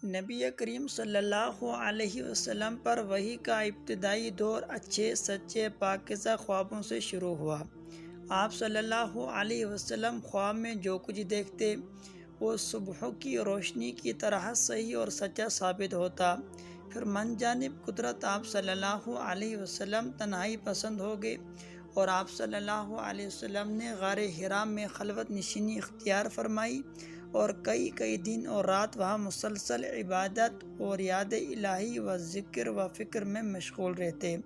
نبی کریم صلی اللہ علیہ وسلم پر وحی کا ابتدائی دور اچھے سچے پاکیزہ خوابوں سے شروع ہوا۔ آپ صلی اللہ علیہ وسلم خواب میں جو کچھ دیکھتے وہ صبح کی روشنی کی طرح صحیح اور سچا ثابت ہوتا۔ پھر من جانب قدرت آپ صلی اللہ علیہ وسلم تنہائی پسند ہو گئے اور آپ صلی اللہ علیہ وسلم نے غار حرا میں خلوت نشینی اختیار فرمائی اور کئی دن اور رات وہاں مسلسل عبادت اور یاد الہی و ذکر و فکر میں مشغول رہتے۔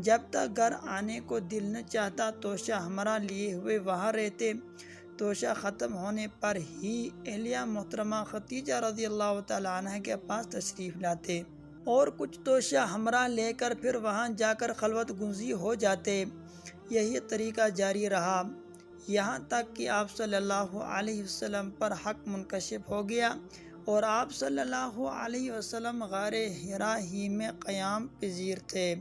جب تک گھر آنے کو دل نہ چاہتا توشہ ہمراہ لیے ہوئے وہاں رہتے۔ توشہ ختم ہونے پر ہی اہلیہ محترمہ ختیجہ رضی اللہ تعالیٰ عنہ کے پاس تشریف لاتے اور کچھ توشہ ہمراہ لے کر پھر وہاں جا کر خلوت گزی ہو جاتے۔ یہی طریقہ جاری رہا یہاں تک کہ آپ صلی اللہ علیہ وسلم پر حق منکشف ہو گیا اور آپ صلی اللہ علیہ وسلم غار حرا ہی میں قیام پذیر تھے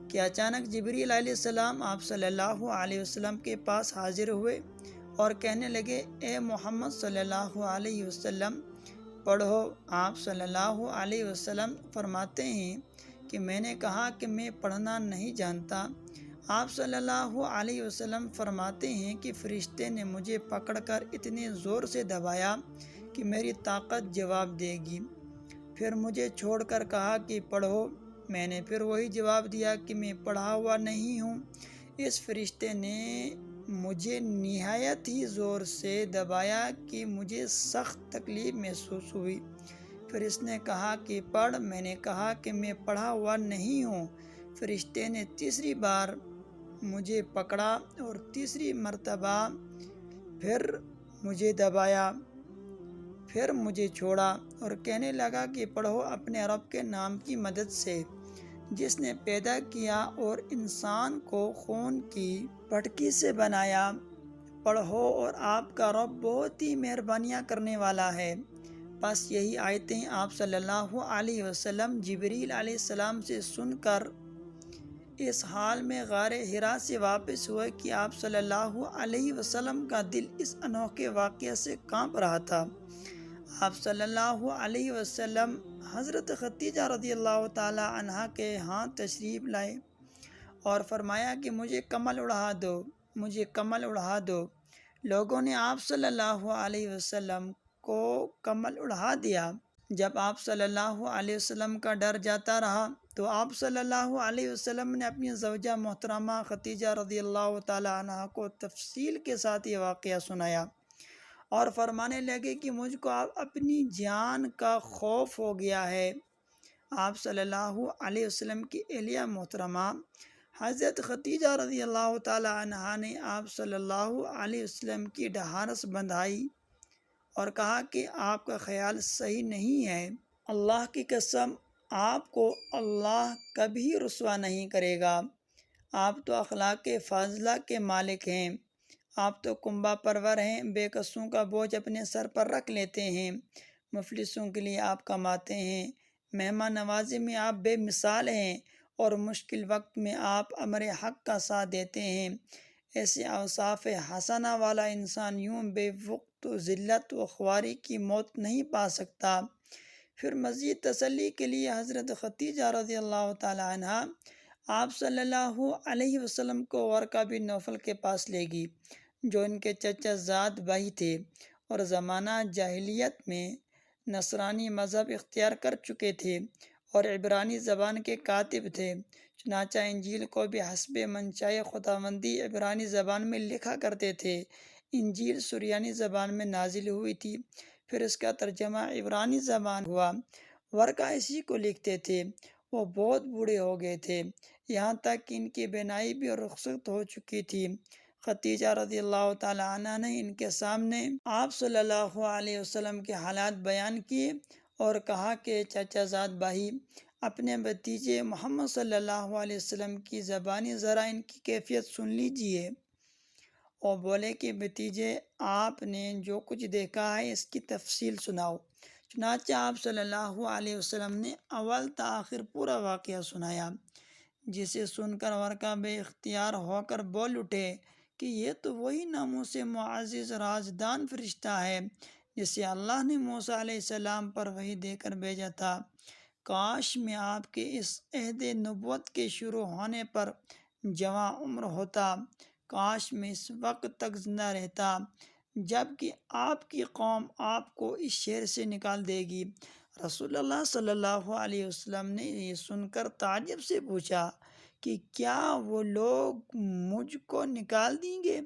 کہ اچانک جبریل علیہ السلام آپ صلی اللہ علیہ وسلم کے پاس حاضر ہوئے اور کہنے لگے، اے محمد صلی اللہ علیہ وسلم پڑھو۔ آپ صلی اللہ علیہ وسلم فرماتے ہیں کہ میں نے کہا کہ میں پڑھنا نہیں جانتا۔ آپ صلی اللہ علیہ وسلم فرماتے ہیں کہ فرشتے نے مجھے پکڑ کر اتنے زور سے دبایا کہ میری طاقت جواب دے گی، پھر مجھے چھوڑ کر کہا کہ پڑھو۔ میں نے پھر وہی جواب دیا کہ میں پڑھا ہوا نہیں ہوں۔ اس فرشتے نے مجھے نہایت ہی زور سے دبایا کہ مجھے سخت تکلیف محسوس ہوئی، پھر اس نے کہا کہ پڑھ۔ میں نے کہا کہ میں پڑھا ہوا نہیں ہوں۔ فرشتے نے تیسری بار مجھے پکڑا اور تیسری مرتبہ پھر مجھے دبایا، پھر مجھے چھوڑا اور کہنے لگا کہ پڑھو اپنے رب کے نام کی مدد سے جس نے پیدا کیا اور انسان کو خون کی پھٹکی سے بنایا۔ پڑھو اور آپ کا رب بہت ہی مہربانیاں کرنے والا ہے۔ بس یہی آیتیں آپ صلی اللہ علیہ وسلم جبریل علیہ السلام سے سن کر اس حال میں غار حرا سے واپس ہوئے کہ آپ صلی اللہ علیہ وسلم کا دل اس انوکھے واقعہ سے کانپ رہا تھا۔ آپ صلی اللہ علیہ وسلم حضرت ختیجہ رضی اللہ تعالی عنہ کے ہاں تشریف لائے اور فرمایا کہ مجھے کمل اڑا دو، مجھے کمل اڑا دو۔ لوگوں نے آپ صلی اللہ علیہ وسلم کو کمل اڑا دیا۔ جب آپ صلی اللہ علیہ وسلم کا ڈر جاتا رہا تو آپ صلی اللہ علیہ وسلم نے اپنی زوجہ محترمہ ختیجہ رضی اللہ تعالی عنہ کو تفصیل کے ساتھ یہ واقعہ سنایا اور فرمانے لگے کہ مجھ کو اپنی جان کا خوف ہو گیا ہے۔ آپ صلی اللہ علیہ وسلم کی اہلیہ محترمہ حضرت ختیجہ رضی اللہ تعالی عنہ نے آپ صلی اللہ علیہ وسلم کی ڈھارس بندھائی اور کہا کہ آپ کا خیال صحیح نہیں ہے، اللہ کی قسم آپ کو اللہ کبھی رسوا نہیں کرے گا۔ آپ تو اخلاق فاضلہ کے مالک ہیں، آپ تو کنبہ پرور ہیں، بے کسوں کا بوجھ اپنے سر پر رکھ لیتے ہیں، مفلسوں کے لیے آپ کماتے ہیں، مہمان نوازی میں آپ بے مثال ہیں اور مشکل وقت میں آپ امر حق کا ساتھ دیتے ہیں۔ ایسے اوصاف حسنہ والا انسان یوں بے وقت و ذلت و خواری کی موت نہیں پا سکتا۔ پھر مزید تسلی کے لیے حضرت ختیجہ رضی اللہ تعالی عنہ آپ صلی اللہ علیہ وسلم کو ورقہ بن نوفل کے پاس لے گئی جو ان کے چچا زاد بھائی تھے اور زمانہ جاہلیت میں نصرانی مذہب اختیار کر چکے تھے اور عبرانی زبان کے کاتب تھے۔ چنانچہ انجیل کو بھی حسب منشائے خداوندی عبرانی زبان میں لکھا کرتے تھے۔ انجیل سریانی زبان میں نازل ہوئی تھی، پھر اس کا ترجمہ عبرانی زبان ہوا۔ ورقہ اسی کو لکھتے تھے۔ وہ بہت بوڑھے ہو گئے تھے، یہاں تک کہ ان کی بینائی بھی رخصت ہو چکی تھی۔ ختیجہ رضی اللہ تعالی عنہ نے ان کے سامنے آپ صلی اللہ علیہ وسلم کے حالات بیان کیے اور کہا کہ چچا زاد بھائی، اپنے بھتیجے محمد صلی اللہ علیہ وسلم کی زبانی ذرا ان کی کیفیت سن لیجئے۔ اور بولے کہ بھتیجے، آپ نے جو کچھ دیکھا ہے اس کی تفصیل سناؤ۔ چنانچہ آپ صلی اللہ علیہ وسلم نے اول تا آخر پورا واقعہ سنایا، جسے سن کر ورقہ بے اختیار ہو کر بول اٹھے کہ یہ تو وہی ناموس معزز رازدان فرشتہ ہے جسے اللہ نے موسیٰ علیہ السلام پر وحی دے کر بھیجا تھا۔ کاش میں آپ کے اس عہد نبوت کے شروع ہونے پر جواں عمر ہوتا، کاش میں اس وقت تک زندہ رہتا جب کہ آپ کی قوم آپ کو اس شہر سے نکال دے گی۔ رسول اللہ صلی اللہ علیہ وسلم نے یہ سن کر تعجب سے پوچھا کہ کیا وہ لوگ مجھ کو نکال دیں گے،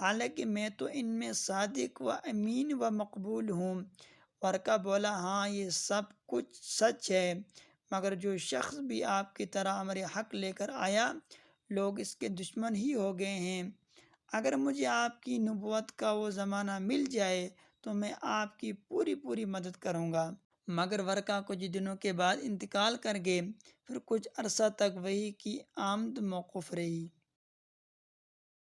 حالانکہ میں تو ان میں صادق و امین و مقبول ہوں؟ ورقہ بولا، ہاں یہ سب کچھ سچ ہے، مگر جو شخص بھی آپ کی طرح امر حق لے کر آیا، لوگ اس کے دشمن ہی ہو گئے ہیں۔ اگر مجھے آپ کی نبوت کا وہ زمانہ مل جائے تو میں آپ کی پوری مدد کروں گا۔ مگر ورقہ کچھ دنوں کے بعد انتقال کر گئے، پھر کچھ عرصہ تک وحی کی آمد موقوف رہی۔